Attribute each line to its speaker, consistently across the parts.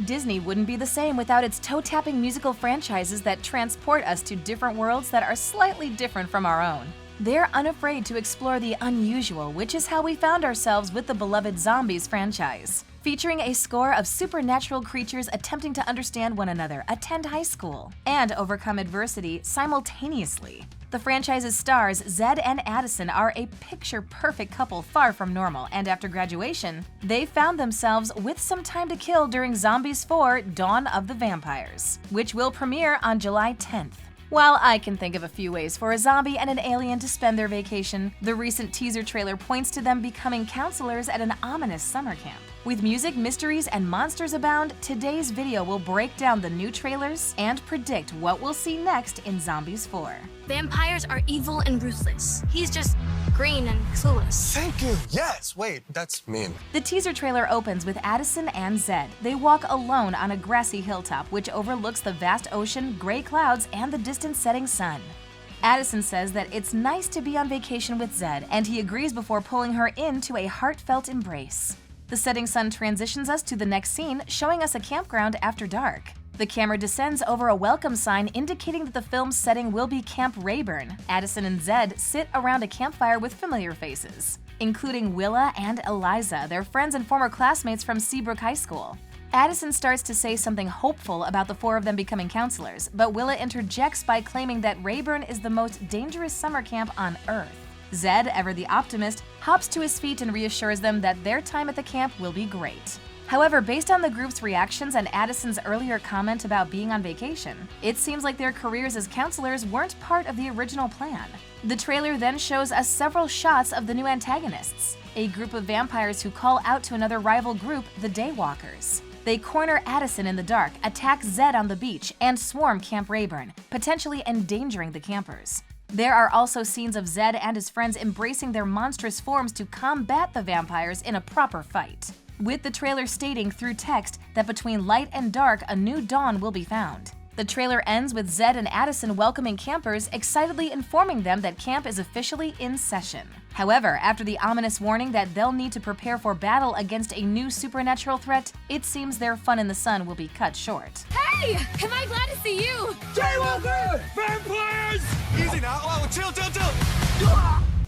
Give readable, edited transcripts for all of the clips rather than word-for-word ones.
Speaker 1: Disney wouldn't be the same without its toe-tapping musical franchises that transport us to different worlds that are slightly different from our own. They're unafraid to explore the unusual, which is how we found ourselves with the beloved Zombies franchise. Featuring a score of supernatural creatures attempting to understand one another, attend high school, and overcome adversity simultaneously. The franchise's stars, Zed and Addison, are a picture-perfect couple far from normal, and after graduation, they found themselves with some time to kill during Zombies 4: Dawn of the Vampires, which will premiere on July 10th. While I can think of a few ways for a zombie and an alien to spend their vacation, the recent teaser trailer points to them becoming counselors at an ominous summer camp. With music, mysteries, and monsters abound, today's video will break down the new trailers and predict what we'll see next in Zombies 4.
Speaker 2: Vampires are evil and ruthless. He's just green and clueless.
Speaker 3: Thank you. Yes, wait, that's mean.
Speaker 1: The teaser trailer opens with Addison and Zed. They walk alone on a grassy hilltop which overlooks the vast ocean, gray clouds, and the distant setting sun. Addison says that it's nice to be on vacation with Zed, and he agrees before pulling her into a heartfelt embrace. The setting sun transitions us to the next scene, showing us a campground after dark. The camera descends over a welcome sign indicating that the film's setting will be Camp Rayburn. Addison and Zed sit around a campfire with familiar faces, including Willa and Eliza, their friends and former classmates from Seabrook High School. Addison starts to say something hopeful about the four of them becoming counselors, but Willa interjects by claiming that Rayburn is the most dangerous summer camp on Earth. Zed, ever the optimist, hops to his feet and reassures them that their time at the camp will be great. However, based on the group's reactions and Addison's earlier comment about being on vacation, it seems like their careers as counselors weren't part of the original plan. The trailer then shows us several shots of the new antagonists, a group of vampires who call out to another rival group, the Daywalkers. They corner Addison in the dark, attack Zed on the beach, and swarm Camp Rayburn, potentially endangering the campers. There are also scenes of Zed and his friends embracing their monstrous forms to combat the vampires in a proper fight, with the trailer stating through text that between light and dark, a new dawn will be found. The trailer ends with Zed and Addison welcoming campers, excitedly informing them that camp is officially in session. However, after the ominous warning that they'll need to prepare for battle against a new supernatural threat, it seems their fun in the sun will be cut short.
Speaker 2: Hey! Am I glad to see you?
Speaker 3: Daywalkers! Vampires! Easy now. Oh, chill.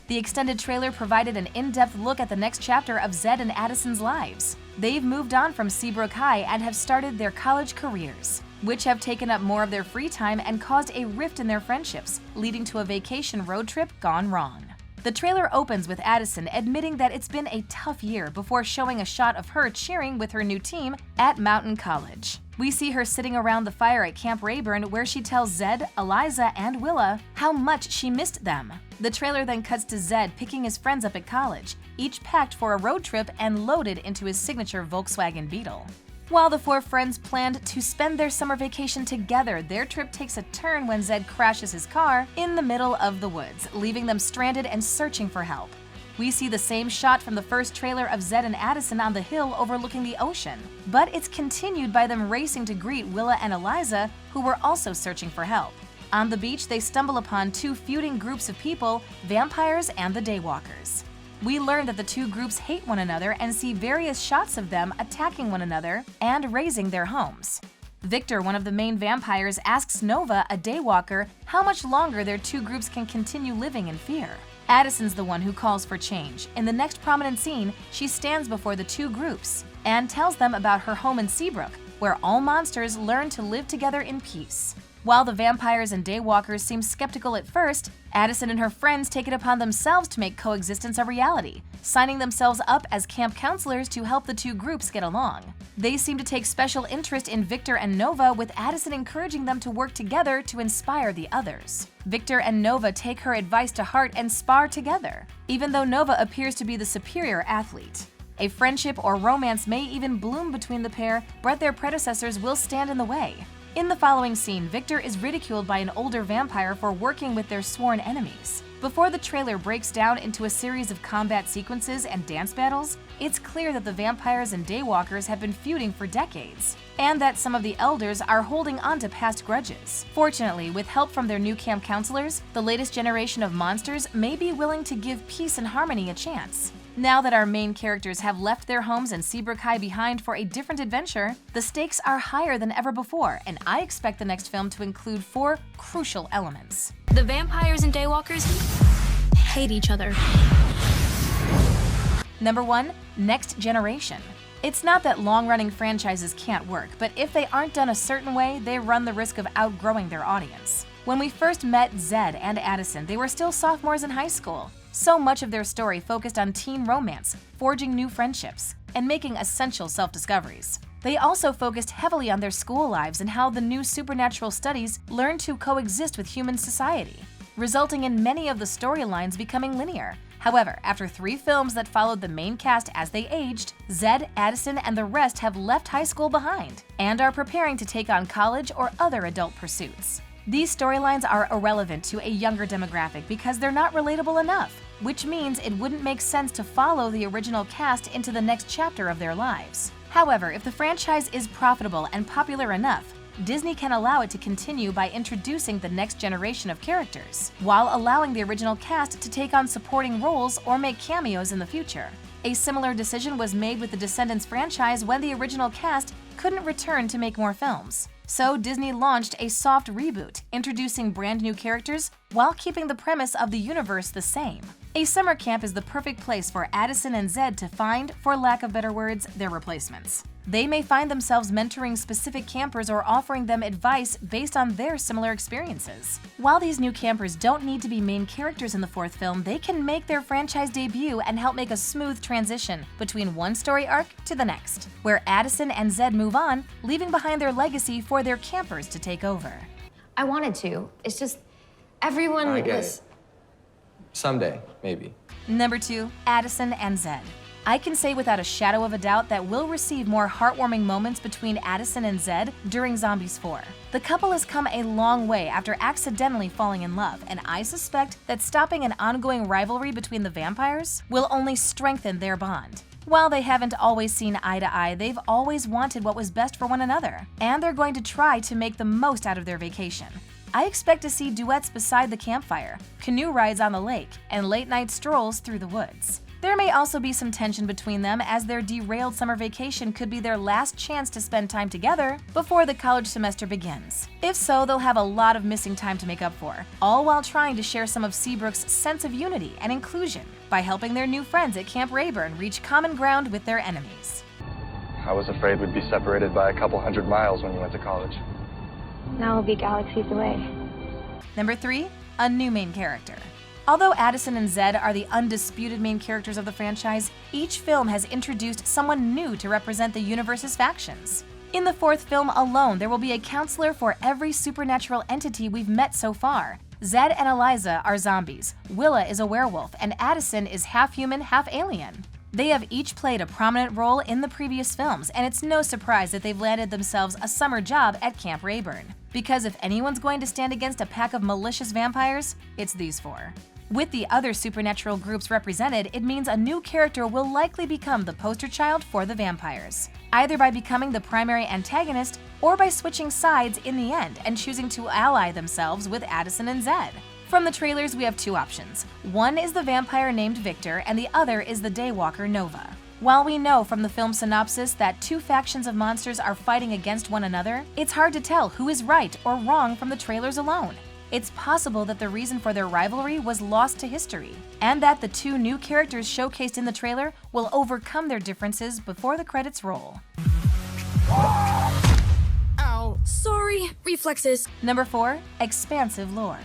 Speaker 1: The extended trailer provided an in-depth look at the next chapter of Zed and Addison's lives. They've moved on from Seabrook High and have started their college careers, which have taken up more of their free time and caused a rift in their friendships, leading to a vacation road trip gone wrong. The trailer opens with Addison admitting that it's been a tough year before showing a shot of her cheering with her new team at Mountain College. We see her sitting around the fire at Camp Rayburn where she tells Zed, Eliza, and Willa how much she missed them. The trailer then cuts to Zed picking his friends up at college, each packed for a road trip and loaded into his signature Volkswagen Beetle. While the four friends planned to spend their summer vacation together, their trip takes a turn when Zed crashes his car in the middle of the woods, leaving them stranded and searching for help. We see the same shot from the first trailer of Zed and Addison on the hill overlooking the ocean, but it's continued by them racing to greet Willa and Eliza, who were also searching for help. On the beach, they stumble upon two feuding groups of people, vampires and the Daywalkers. We learn that the two groups hate one another and see various shots of them attacking one another and razing their homes. Victor, one of the main vampires, asks Nova, a Daywalker, how much longer their two groups can continue living in fear. Addison's the one who calls for change. In the next prominent scene, she stands before the two groups and tells them about her home in Seabrook, where all monsters learn to live together in peace. While the vampires and Daywalkers seem skeptical at first, Addison and her friends take it upon themselves to make coexistence a reality, signing themselves up as camp counselors to help the two groups get along. They seem to take special interest in Victor and Nova, with Addison encouraging them to work together to inspire the others. Victor and Nova take her advice to heart and spar together, even though Nova appears to be the superior athlete. A friendship or romance may even bloom between the pair, but their predecessors will stand in the way. In the following scene, Victor is ridiculed by an older vampire for working with their sworn enemies. Before the trailer breaks down into a series of combat sequences and dance battles, it's clear that the vampires and Daywalkers have been feuding for decades, and that some of the elders are holding on to past grudges. Fortunately, with help from their new camp counselors, the latest generation of monsters may be willing to give peace and harmony a chance. Now that our main characters have left their homes in Seabrook High behind for a different adventure, the stakes are higher than ever before, and I expect the next film to include 4 crucial elements.
Speaker 2: The vampires and Daywalkers hate each other.
Speaker 1: Number 1, Next Generation. It's not that long-running franchises can't work, but if they aren't done a certain way, they run the risk of outgrowing their audience. When we first met Zed and Addison, they were still sophomores in high school. So much of their story focused on teen romance, forging new friendships, and making essential self-discoveries. They also focused heavily on their school lives and how the new supernatural studies learned to coexist with human society, resulting in many of the storylines becoming linear. However, after 3 films that followed the main cast as they aged, Zed, Addison, and the rest have left high school behind and are preparing to take on college or other adult pursuits. These storylines are irrelevant to a younger demographic because they're not relatable enough, which means it wouldn't make sense to follow the original cast into the next chapter of their lives. However, if the franchise is profitable and popular enough, Disney can allow it to continue by introducing the next generation of characters, while allowing the original cast to take on supporting roles or make cameos in the future. A similar decision was made with the Descendants franchise when the original cast couldn't return to make more films. So Disney launched a soft reboot, introducing brand new characters while keeping the premise of the universe the same. A summer camp is the perfect place for Addison and Zed to find, for lack of better words, their replacements. They may find themselves mentoring specific campers or offering them advice based on their similar experiences. While these new campers don't need to be main characters in the 4th film, they can make their franchise debut and help make a smooth transition between one story arc to the next, where Addison and Zed move on, leaving behind their legacy for their campers to take over.
Speaker 4: I wanted to. It's just everyone
Speaker 5: I get
Speaker 4: was...
Speaker 5: it. Someday, maybe.
Speaker 1: Number 2, Addison and Zed. I can say without a shadow of a doubt that we'll receive more heartwarming moments between Addison and Zed during Zombies 4. The couple has come a long way after accidentally falling in love, and I suspect that stopping an ongoing rivalry between the vampires will only strengthen their bond. While they haven't always seen eye to eye, they've always wanted what was best for one another, and they're going to try to make the most out of their vacation. I expect to see duets beside the campfire, canoe rides on the lake, and late-night strolls through the woods. There may also be some tension between them as their derailed summer vacation could be their last chance to spend time together before the college semester begins. If so, they'll have a lot of missing time to make up for, all while trying to share some of Seabrook's sense of unity and inclusion by helping their new friends at Camp Rayburn reach common ground with their enemies.
Speaker 6: I was afraid we'd be separated by a couple hundred miles when you went to college.
Speaker 4: Now we'll be galaxies away.
Speaker 1: Number 3, a new main character. Although Addison and Zed are the undisputed main characters of the franchise, each film has introduced someone new to represent the universe's factions. In the 4th film alone, there will be a counselor for every supernatural entity we've met so far. Zed and Eliza are zombies, Willa is a werewolf, and Addison is half human, half alien. They have each played a prominent role in the previous films, and it's no surprise that they've landed themselves a summer job at Camp Rayburn. Because if anyone's going to stand against a pack of malicious vampires, it's these 4. With the other supernatural groups represented, it means a new character will likely become the poster child for the vampires, either by becoming the primary antagonist or by switching sides in the end and choosing to ally themselves with Addison and Zed. From the trailers, we have 2 options. One is the vampire named Victor, and the other is the Daywalker Nova. While we know from the film synopsis that 2 factions of monsters are fighting against one another, it's hard to tell who is right or wrong from the trailers alone. It's possible that the reason for their rivalry was lost to history, and that the 2 new characters showcased in the trailer will overcome their differences before the credits roll.
Speaker 2: Ow. Sorry. Reflexes.
Speaker 1: Number 4, expansive lore.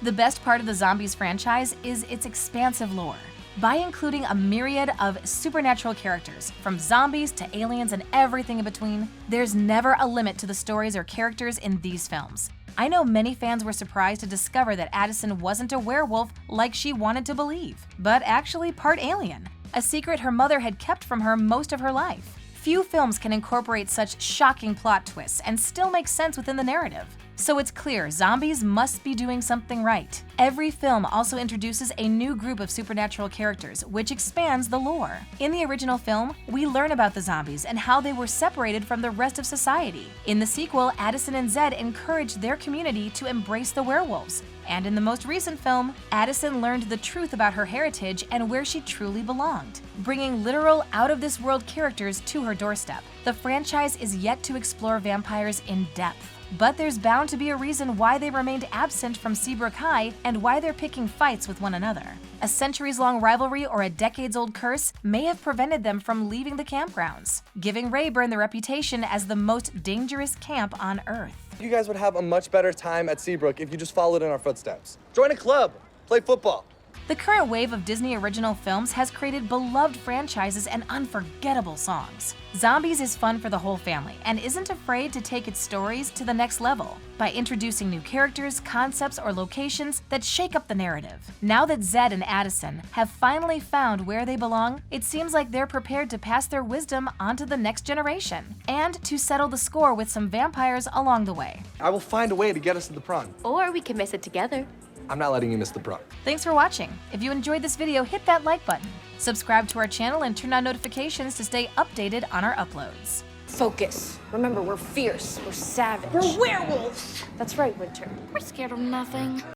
Speaker 1: The best part of the Zombies franchise is its expansive lore. By including a myriad of supernatural characters, from zombies to aliens and everything in between, there's never a limit to the stories or characters in these films. I know many fans were surprised to discover that Addison wasn't a werewolf like she wanted to believe, but actually part alien, a secret her mother had kept from her most of her life. Few films can incorporate such shocking plot twists and still make sense within the narrative. So it's clear zombies must be doing something right. Every film also introduces a new group of supernatural characters, which expands the lore. In the original film, we learn about the zombies and how they were separated from the rest of society. In the sequel, Addison and Zed encourage their community to embrace the werewolves, And in the most recent film, Addison learned the truth about her heritage and where she truly belonged, bringing literal out-of-this-world characters to her doorstep. The franchise is yet to explore vampires in depth, but there's bound to be a reason why they remained absent from Seabrook High and why they're picking fights with one another. A centuries-long rivalry or a decades-old curse may have prevented them from leaving the campgrounds, giving Rayburn the reputation as the most dangerous camp on Earth.
Speaker 7: You guys would have a much better time at Seabrook if you just followed in our footsteps. Join a club, play football.
Speaker 1: The current wave of Disney original films has created beloved franchises and unforgettable songs. Zombies is fun for the whole family and isn't afraid to take its stories to the next level by introducing new characters, concepts, or locations that shake up the narrative. Now that Zed and Addison have finally found where they belong, it seems like they're prepared to pass their wisdom on to the next generation and to settle the score with some vampires along the way.
Speaker 7: I will find a way to get us to the prom.
Speaker 4: Or we can miss it together.
Speaker 7: I'm not letting you miss the prom.
Speaker 1: Thanks for watching. If you enjoyed this video, hit that like button. Subscribe to our channel and turn on notifications to stay updated on our uploads.
Speaker 8: Focus. Remember, we're fierce. We're savage.
Speaker 9: We're werewolves!
Speaker 8: That's right, Winter.
Speaker 2: We're scared of nothing.